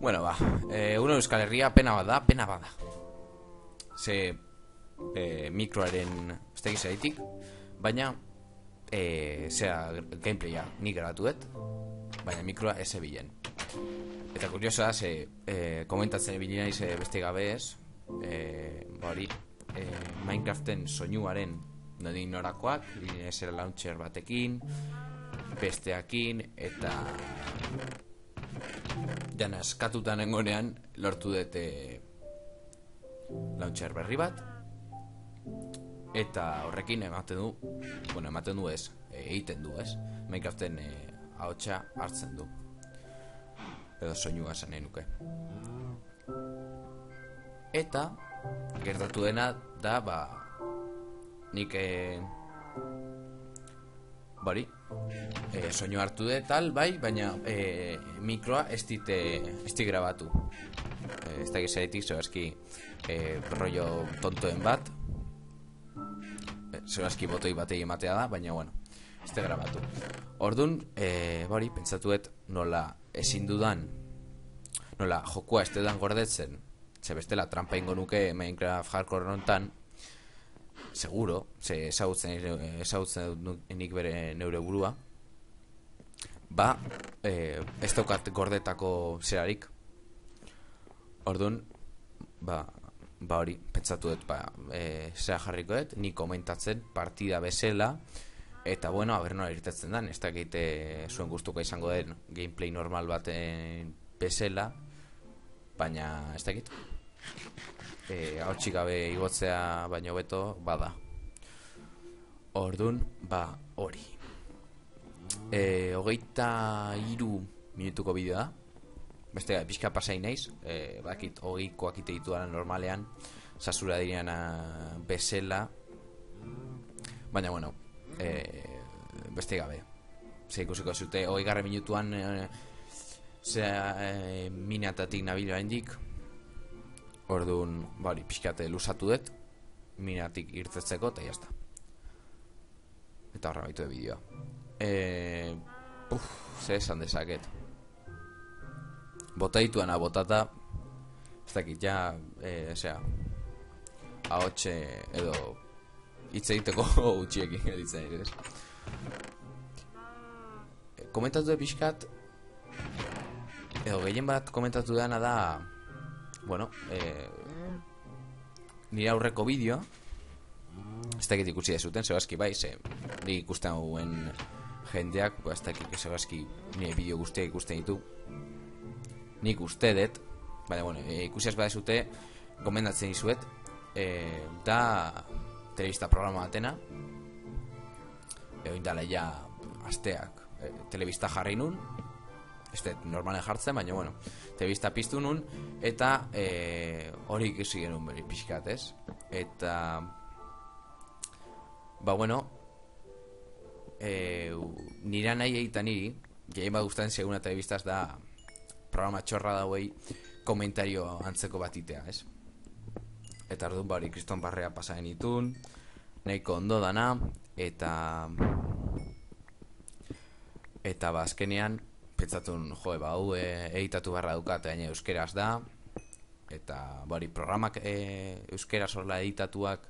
Bueno, ba, uno Euskal Herria pena bada. Ze mikroaren ez dakiz zaitik, baina zera gameplaya nik grabatuet, baina mikroa ez ebilen. Eta kuriosoa, ze komentatzen ebilen naiz beste gabe ez, hori, Minecraften soinuaren nodin norakoak, zera launcher batekin, besteakin, eta jana eskatutan nengonean lortu dute launcher berri bat, eta horrekin ematen du ez, egiten du ez, Minecraften ahotsa hartzen du, edo soinua esan nahi nuke. Eta gertatu dena da, ba, nik soinu hartu dut tal, bai, baina mikroa ez dit grabatu. Ez da gizaetik, zebazki rollo tontoen bat, zebazki botoi batei ematea da, baina bueno, ez da grabatu. Orduan, pentsatuet nola ezin dudan, nola jokua ez dudan gordetzen, ze bestela trampa ingo nuke Minecraft hardcore nontan, seguro, ze ezagutzen nik bere neure burua, ba, ez daukat gordetako zerarik. Orduan, ba hori, pentsatu dut, zera jarrikoet, ni komentatzen partida bezala, eta bueno, haber nola irtetzen den, ez dakit zuen gustuko izango den gameplay normal baten bezala, baina ez dakit. Hautsi gabe igotzea baino beto bada. Orduan, ba hori. 23 minutuko bideoa da. Beste pixka pasai naiz, bakit 20koak ite dituan normalean, sasura direan bezala, baina bueno, beste gabe. Ze ikusiko zute 20 minutuan minatatik nabila hendik. Orduan, bari, pixkate lusatu dut minatik irtetzeko, eta jazta. Eta horra baitu de bideoa. Ze esan dezaket. Bota dituana botata, ez dakit, ja, ahotxe edo hitz egiteko utxiekin editzen ere, ez? Komentatu de pixkat, edo gehien bat komentatu dana da, bueno, nire aurreko bideoa, ez dakit ikusi dezuten, zebazki bai, ze nik ikusten hauen jendeak, ez dakit zebazki nire bideo guztiak ikusten ditu, nik uste dut, baina bueno, ikusiaz badezute, gomendatzen izuet, da telebista programa batena, indala ja asteak telebista jarri nun, ez dut normalen jartzen, baina bueno, telebista piztu nun, eta hori ikusi genuen beri pixkat, ez? Eta ba bueno, nira nahi egiten niri, gehien bat gustatzen seguna telebistaz da programa txorra dauei komentario antzeko bat itea, ez? Eta orduan bari kriston barrea pasaren itun, nahiko ondo dana, eta ba azkenean pentsatun, hau editatu barra dukat, gaina euskeraz da, eta bari programak euskeraz horla editatuak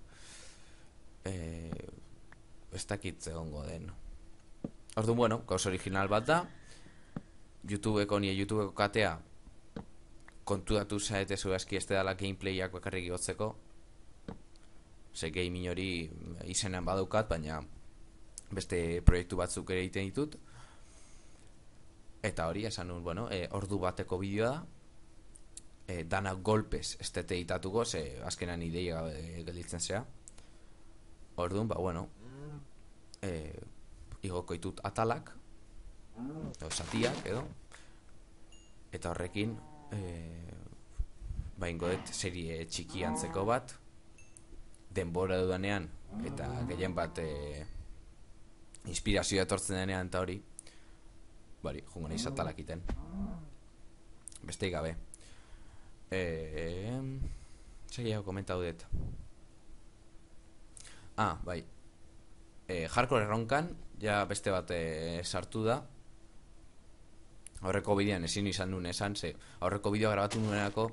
ez dakit egongo den. Orduan, bueno, gauz original bat da, YouTubeko katea kontudatu zaete zuazki ez dela gameplayak bakarrik igotzeko, ze gaming hori izenean badaukat, baina beste proiektu batzuk ere egiten ditut. Eta hori, esan nun, bueno, ordu bateko bideoa da, dana golpez ez dute editatuko, ze azkenan ideia gelditzen zea. Orduan, ba, bueno, igoko ditut atalak, edo satiak, edo, eta horrekin baingo dut serie txiki antzeko bat, denbora dudanean, eta gehien bat inspirazioa etortzen denean, eta hori, bari, jungo nahiz atalak iten, besteik gabe. Segiago komentau dut. Bai, hardcore erronkan, ja beste bat sartu da, aurreko bideoan ezin izan nuen esan, ze aurreko bideoa grabatu nuenako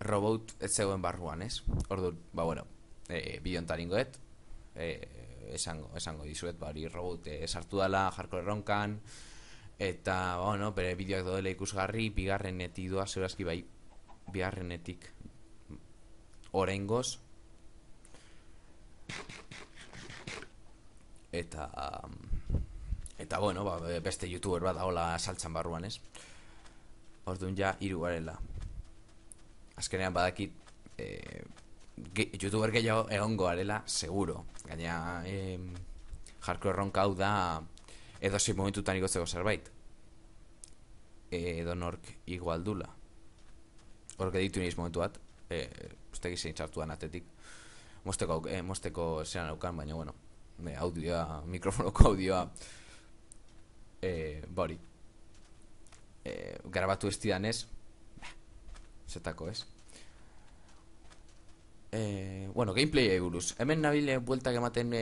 robot ez zegoen barruan, ez? Orduan, bueno, bideoan taringoet, esango dizuet, hori robot sartu dela Hardcore Erronkan, eta, bueno, bere bideoak dodela ikusgarri, bigarrenetik doa, zeurazki bai, bigarrenetik oraingoz, eta bueno, beste youtuber bat dagoela saltzan barruan, ez? Orduan ja, 3 garela. Azkenean badakit youtuber gehiago egongo garela, seguro. Gaina Hardcore Erronka hau da edozein momentutan igotzeko zerbait. Edo nork igual dula. Horrek editu niz momentu bat, uste gizein txartuan atetik. Mosteko zean aukan, baina bueno, audioa, mikrofonoko audioa bori grabatu ez didanez zetako ez. Bueno, gameplay buruz. Hemen nabile bueltak ematen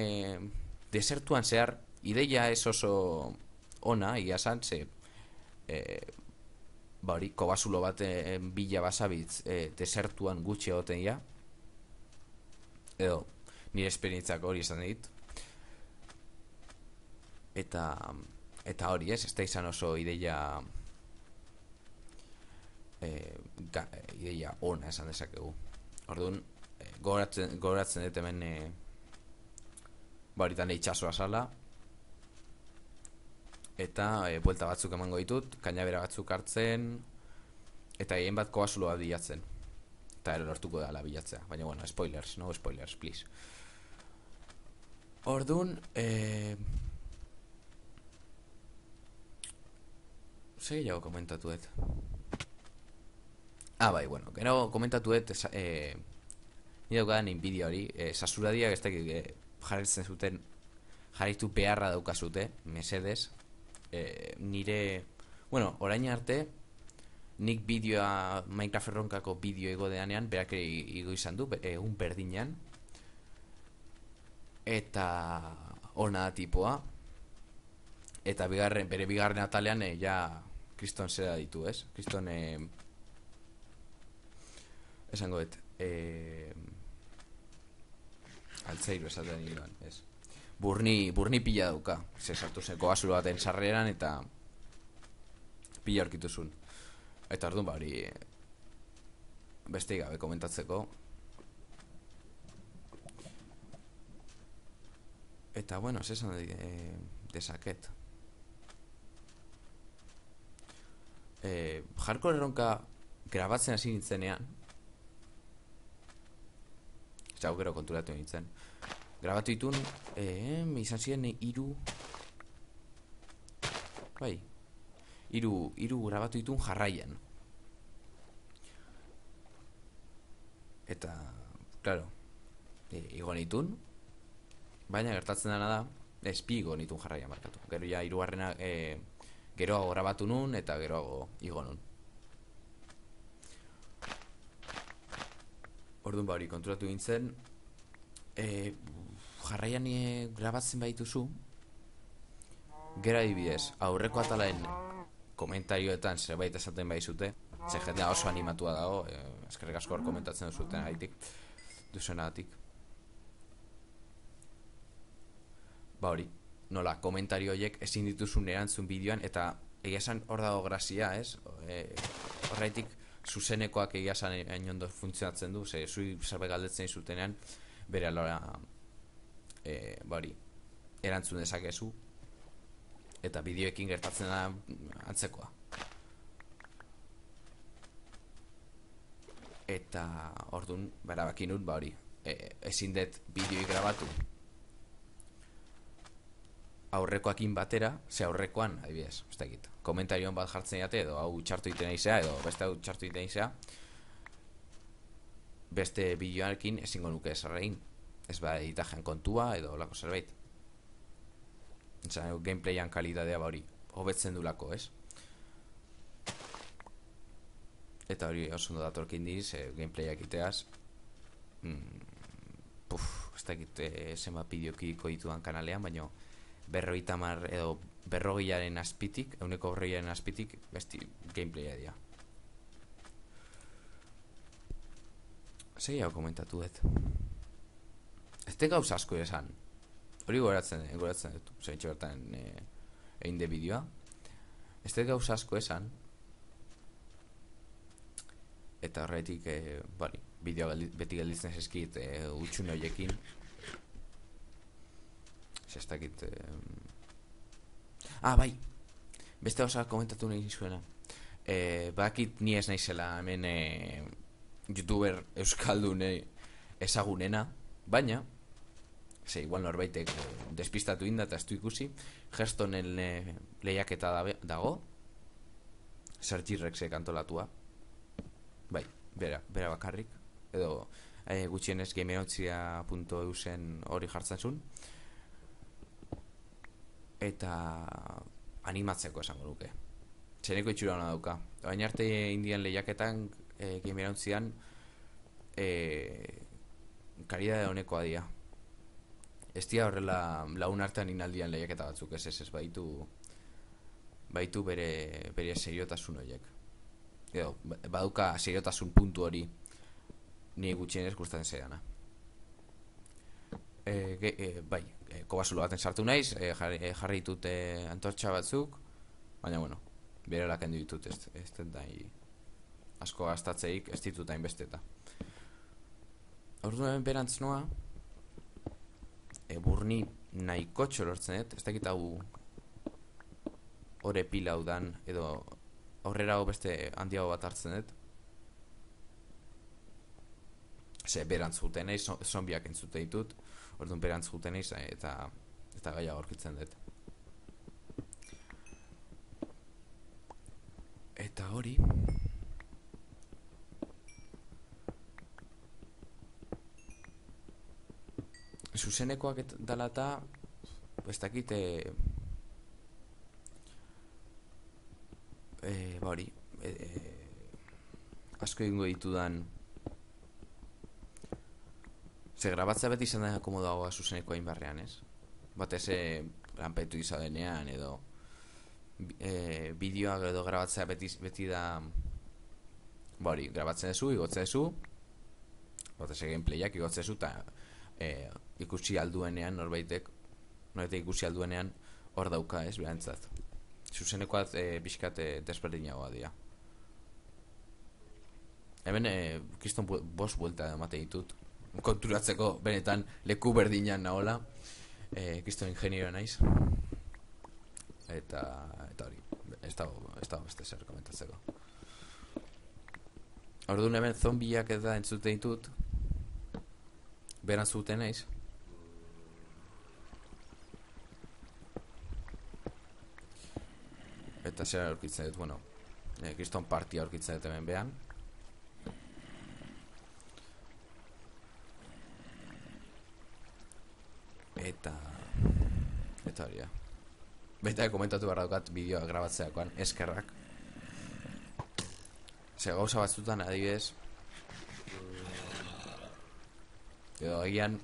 desertuan zehar, ideia ez oso ona, ia zan, ze hori, kobasulo bat bila basabitz desertuan gutxi egoten ja, edo nire esperientzak hori esan dit, eta hori ez da izan oso ideia ideia ona esan dezakegu. Orduan, gogoratzen dut hemen baritan itxasoa sala, eta buelta batzuk emango ditut, kainabera batzuk hartzen, eta egin bat kobasuloa bilatzen, eta ero lortuko dela bilatzea. Baina bueno, spoilers, no spoilers, please. Orduan, zer gehiago komentatu dut? Bai, bueno, gero komentatu dut nire daukadan inbidia hori, sasuradiak ez dakik jarritzen zuten, jarritu beharra daukazute, mesedez, nire, bueno, orain arte, nik bideoa, Minecraft Erronkako bideo ego deanean, berak igo izan du, egun berdinean, eta hona da tipoa, eta bere bigarren atalean, ja, kriston zera ditu, ez? Kriston, esango dut, altzairu esaten niduan, ez? Burni pila dauka, ze sartu zen kobasulo baten sarreran, eta pila aurkituzun. Eta orduan, hori beste gabe komentatzeko. Eta, bueno, zesan dezaket. Hardcore Erronka grabatzen hasi nintzenean, eta gero konturatu nintzen, grabatu ditun izan ziren hiru grabatu ditun jarraian. Eta, claro, igo nitun, baina gertatzen dena da, bi igo nitun jarraian markatu. Gero ja hirugarrena geroago grabatu nun, eta geroago igo nun. Orduan hori konturatu nintzen, jarraian grabatzen baituzu, gero adibidez, aurreko atalaen komentarioetan zerbait esaten baizute, ze jendea oso animatua dago, eskerrik asko hor komentatzen duzuten duzenagatik. Hori, nola, komentario horiek ezin dituzun erantzun bideoan, eta egia esan hor dago grazia, ez? Horreitik, zuzenekoak egia esan hain ondo funtzionatzen du, ze zui zerbait galdetzen zutenean, bere alora erantzun dezakezu, eta bideoekin gertatzen da antzekoa. Eta orduan, berabaki nut, ezin dut bideoi grabatu aurrekoakin batera, ze aurrekoan, adibidez, ez dakit, komentarioan bat jartzen jate, edo hau txartu egiten izea, edo beste hau txartu egiten izea, beste bideoarekin ezingo nuke esarrein, ez editajean kontua, edo lako zerbait. Gameplayan kalidadea hori hobetzen du lako, ez? Eta hori oso ondo datorkin diz, gameplayak iteaz, ez dakit zenbat bideokiko ditudan kanalean, baina 50 edo berrogeiaren azpitik, euneko berrogeiaren azpitik, besti gameplaya dira. Zei hau komentatu dut. Ez te gauz asko esan. Hori goratzen dut, zeintxo bertan egin de bideoa. Ez te gauz asko esan. Eta horretik, bideoa beti gelditzen zeskit utxune horiekin. Zestakit... bai! Beste gauza komentatu nahi zuena. Bakit ni ez naizela hemen youtuber euskaldun ezagunena, baina igual norbaitek despistatu inda eta ez du ikusi, Hearthstoneen lehiaketa dago, Sergirrexek antolatua, bai, bera bakarrik, edo gutxienez gameontzia.eusen hori jartzen zuen, eta animatzeko esango nuke. Txeneko itxura hona dauka. Baina arte indian lehiaketan gameontzian kalidade honekoa dira. Ez dira horrela laun artean inaldian lehiaketa batzuk, ez baitu bere seriotasun horiek. Edo, baduka seriotasun puntu hori ni gutxienez gustatzen zaidana. Kobasulo baten sartu naiz, jarri ditut antortxa batzuk, baina bueno, berela kendu ditut, ez dut nahi asko gastatzeik, ez ditut hain besteta. Orduan berantz noa, burni nahiko txolortzen dut, ez dakit hau ore pila hau dan, edo aurrera hau beste handiago bat hartzen dut. Ze berantz juten naiz, zombiak entzute ditut, orduan berantz juten naiz, eta gaia gorkitzen dut. Eta hori... Zuzenekoak dala eta ez dakit hori asko egingo ditudan ze grabatzea beti izan da komodoagoa zuzenekoa inbarrean, ez? Batez lanpetu izadenean edo bideoak edo grabatzea beti da hori, grabatzen duzu, igotzen duzu batez gameplayak igotzen duzu eta ikusi alduenean norbaitek ikusi alduenean hor dauka, ez, berantzat. Zuzenekoat pixkat desberdinagoa dira. Hemen kriston bost buelta emate ditut konturatzeko benetan leku berdinan nahola, kriston ingeniero naiz, eta hori ez dago beste zer komentatzeko. Orduan hemen zombiak eta entzute ditut beran zuten naiz. Eta zera aurkitzen dut, bueno, kriston partia aurkitzen dut hemen behan. Eta hori da. Baita komentatu behar daukat bideoa grabatzeakoan, eskerrak. Ze gauza batzutan adibidez edo egian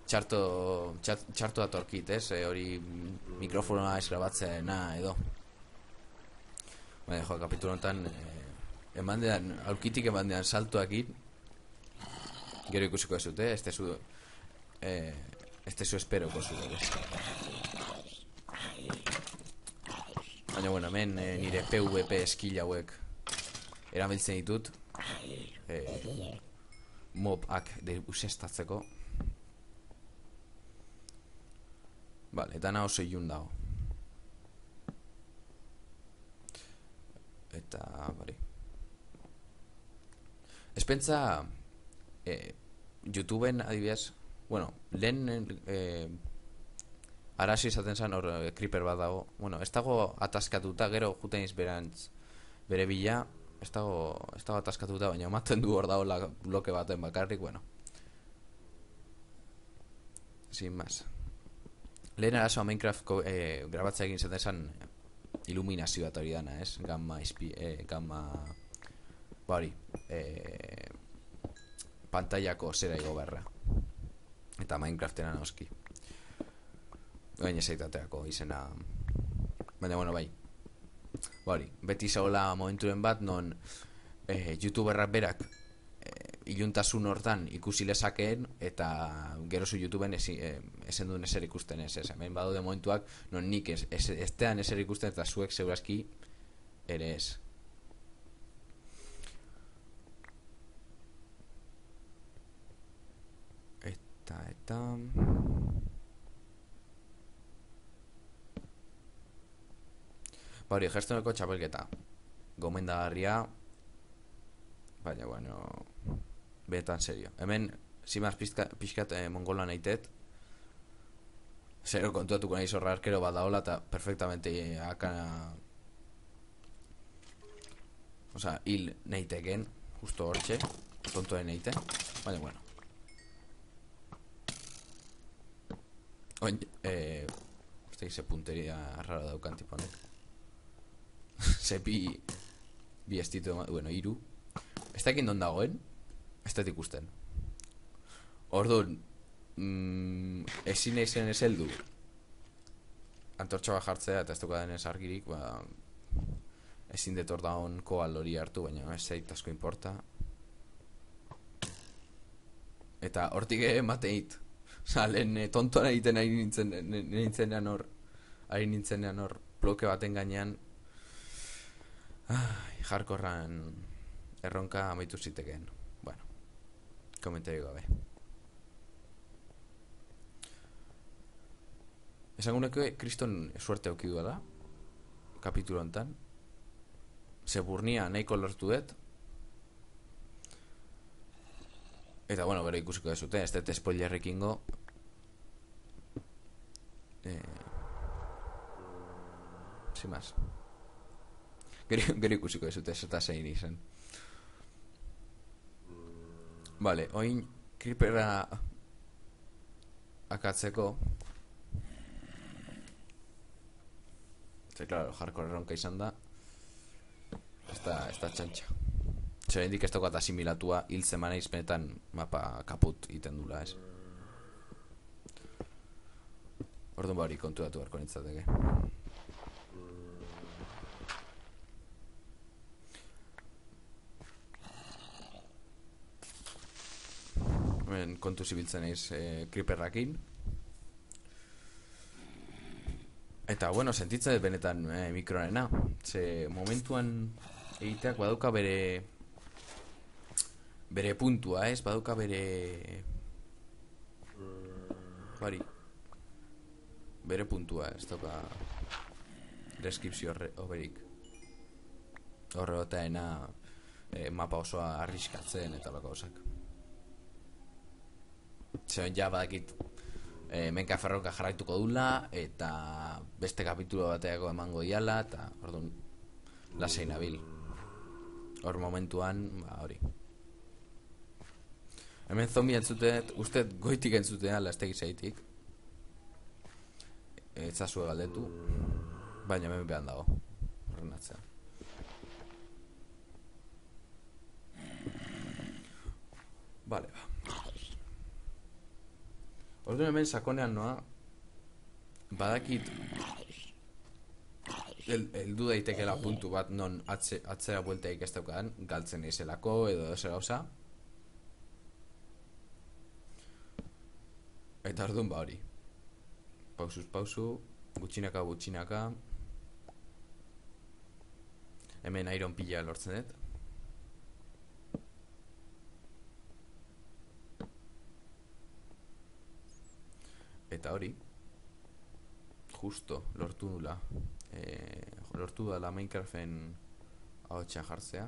txarto datorkit, ez? Hori mikrofonoa ez grabatzeena edo. Baina, kapitulo honetan aurkitik emandean saltoakin gero ikusiko ez dut, ez tezu esperoko zu. Baina, bueno, hemen nire PvP skill hauek erabiltzen ditut mobak usestatzeko. Vale, eta oso ilun dago. Eta, bari. Ez pentsa YouTubeen adibidez, bueno, lehen arasi izaten zen hor creeper bat dago. Bueno, ez dago ataskatuta, gero juten izberantz bere bila, ez dago ataskatuta, baina ematen du hor dago bloke baten bakarrik, bueno. Sin más. Lehen arazoa Minecraft grabatzea egin zaten zen iluminazio bat hori dana, ez? Gamma bari pantaiako zera igo berra. Eta Minecraftena noski. Gain esaitateako izena Baina, bueno, bai. Bari, beti zagoela momenturen bat, non youtuberrak berak iluntasun hortan ikusi lezakeen, eta gerozu YouTubeen esen duen eser ikusten ez. Hemen badaude momentuak, non nik estean eser ikusten, eta zuek segurazki ere ez. Eta... Hori, Hearthstoneko txapelketa gomendagarria, baina, bueno, benetan serio. Hemen, zimaz pixkat mongolan eitet, zero kontuatuko nahi zorra arkero bat daola, eta perfectamente akana, oza, hil neiteken, justo hortxe, tontoen neite, baina, bueno. Oin, este se punteria rara daukan tiponek. Se bi estito, bueno, iru. Ez dakit non dagoen, ez dakit ikusten. Orduan, ezin eizen ez heldu antortxa bat jartzea, eta ez duka denez argirik, ba, ezin detor daun koal hori hartu, baina ez zait asko importa. Eta hortik mateit. Osa, lehen tontoan egiten ari nintzenean hor bloke baten gainean, jarkorran erronka amaitu zitekeen. Bueno, komentario gabe. Esanguneko kriston suerte aukidua da kapitulo hontan. Zeburnia nahiko lortu dut. Eta, bueno, gero ikusiko dezute, ez dut spoilerrekingo. Sin más. Gero ikusiko dezute, ez eta zein izan. Vale, oin Creepera akatzeko. Claro, hardcore erronka izan da. Esta txantxa. Zer hendik ez daukat asimilatua hil zemana izpenetan mapa kaput iten dula, ez? Orduan bari konturatu beharko nintzateke. Hemen kontu zibiltzen eiz Creeperrakin. Eta, bueno, sentitzen benetan mikroarena. Ze momentuan egiteak badauka bere puntua, ez? Badauka bere puntua, ez dauka deskripzio oberik. Horregotaena mapa osoa arriskatzen eta lako osak. Zeon ja badakit menka ferroka jarraituko dula, eta beste kapitulo bateako emango diala, eta orduan lasai nabil. Hor momentuan, ba hori. Hemen zombi entzutet, uste goitik entzutea, lastek izaitik. Etzazue galdetu, baina hemen behan dago. Horrenatzea. Vale, ba. Orduan hemen sakonean noa, badakit heldu daitekela puntu bat non atzera bueltaik ez daukadan, galtzen eizelako edo zer gauza. Eta orduan ba hori. Pausuz pausu, gutxinaka. Hemen iron pila lortzen dut. Eta hori, justo lortu nula, lortu dala Minecraften ahotsa jartzea,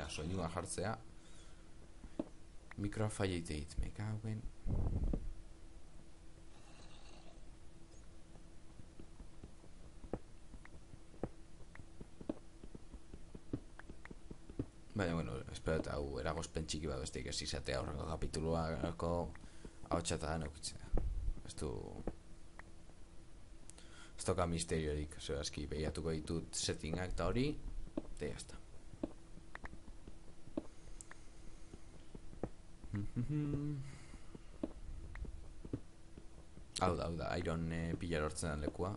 soinua jartzea, mikroa failiteit, mekauen. Baina, bueno, espero eta hau eragozpen txiki bat besteik ez izatea horrengo kapituluako ahotsa eta nokitzea. Ez toka misteriorik, aski behiatuko ditut settingak eta hori, eta jazta. Hau da, iron pila lortzen den lekua.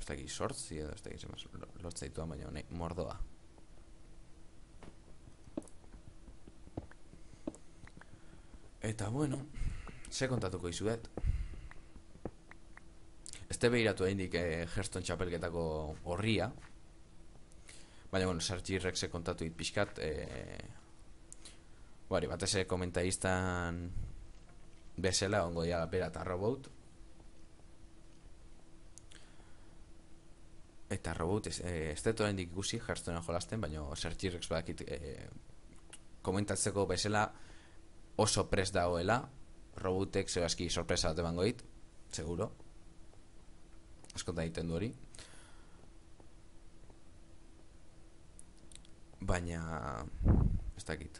ez dakit sortzi edo ez dakit zemaz lotzaitua, baina mordoa. Eta bueno, ze kontatuko izuet. Este behiratu eindik Hearthstone txapelketako horria. Baina bueno, Sargirrek ze kontatu dit pixkat. Bari, batez komentaristan bezala ongo dia bera eta Robot. Eta Robot ez dut oraindik ikusi Hearthstonea jolasten, baina Sargirrek badakit komentatzeko bezala oso prest dagoela. Robotek zeo aski sorpresa bat emango dit, seguro. Askotan egiten du hori. Baina ez dakit.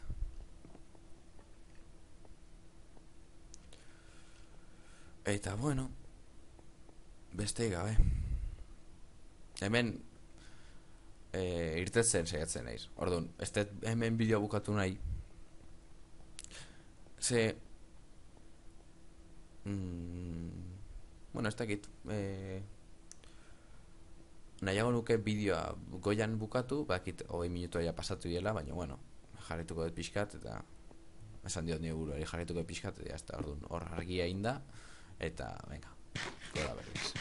Eta bueno, beste gabe. Hemen irtetzen saiatzen naiz. Orduan, ez dut hemen bideo bukatu nahi. Ze bueno, ez dakit nahiago nuke bideoa goian bukatu, bakit 20 minutu ja pasatu diela, baina bueno, jarrituko dut pixkat, eta esan diot nire buruari jarrituko dut pixkat, eta jazta, orduan, hor argia inda, eta venga, gora berriz.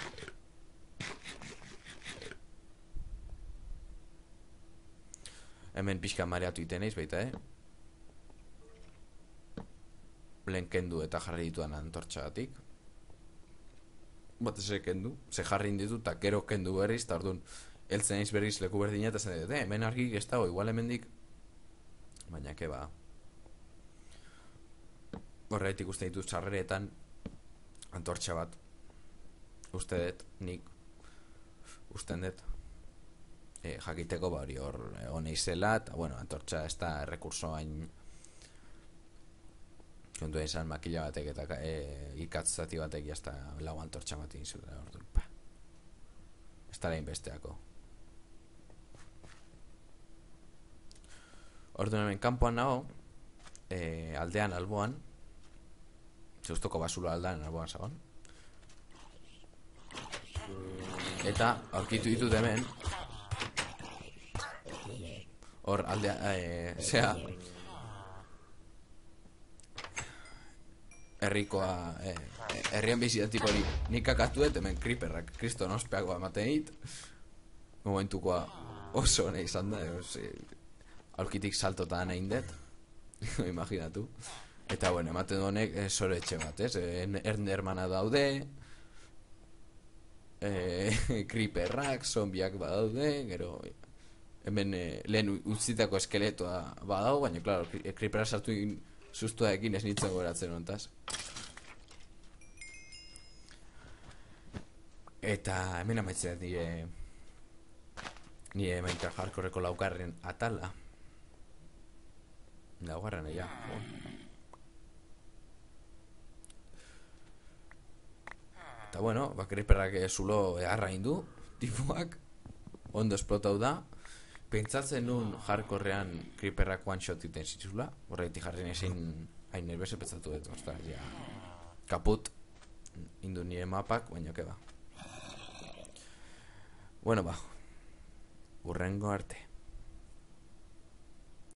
Hemen pixka mareatu iten eiz, baita, lehen kendu eta jarri dituan antortxagatik. Batez kendu, ze jarri inditu eta gero kendu berriz, eta orduan eltzen eiz berriz leku berdina, eta zen dut, hemen argik ez dago, igual hemendik, baina keba. Horregatik uste ditut sarreretan antortxa bat. Uste dut, nik usten dut jakiteko hori hor honei zela, eta bueno, antortxa ez da rekurso hain kontu izan makila batek eta ikatzati batek jazta lau antortxa bat egin zuten orduan. Ez da lehin besteako. Orduan hemen kanpoan nago, aldean alboan, zeustoko basulo aldean alboan zagon. Eta aurkitu ditut hemen, hor aldea, zea, herrikoa, herrian bizitatik hori nik kakatuet, hemen creeperrak kriston ospeago ematen hit. Momentukoa oso nahi izan da, aurkitik saltotan egin dut, imaginatu. Eta bueno, ematen honek sore etxe bat, Endermana daude, creeperrak, zombiak badaude, gero hemen lehen utzitako eskeletoa badau, baina claro, creeperrak sartu sustua ekin ez nintzen goratzen hontaz. Eta hemen amaitzen nire Minecraft Hardcoreko laugarren atala. Laugarren ja. Eta bueno, creeperrak zulo egarra indu, tipuak, ondo esplotau da. Pentsatzen nun hardcorean creeperrak one shot iten zituzula, horretik jarri nezin hain nervioso pentsatu dut, ostras, ja, kaput indu nire mapak, baina keba. Bueno, urrengo arte.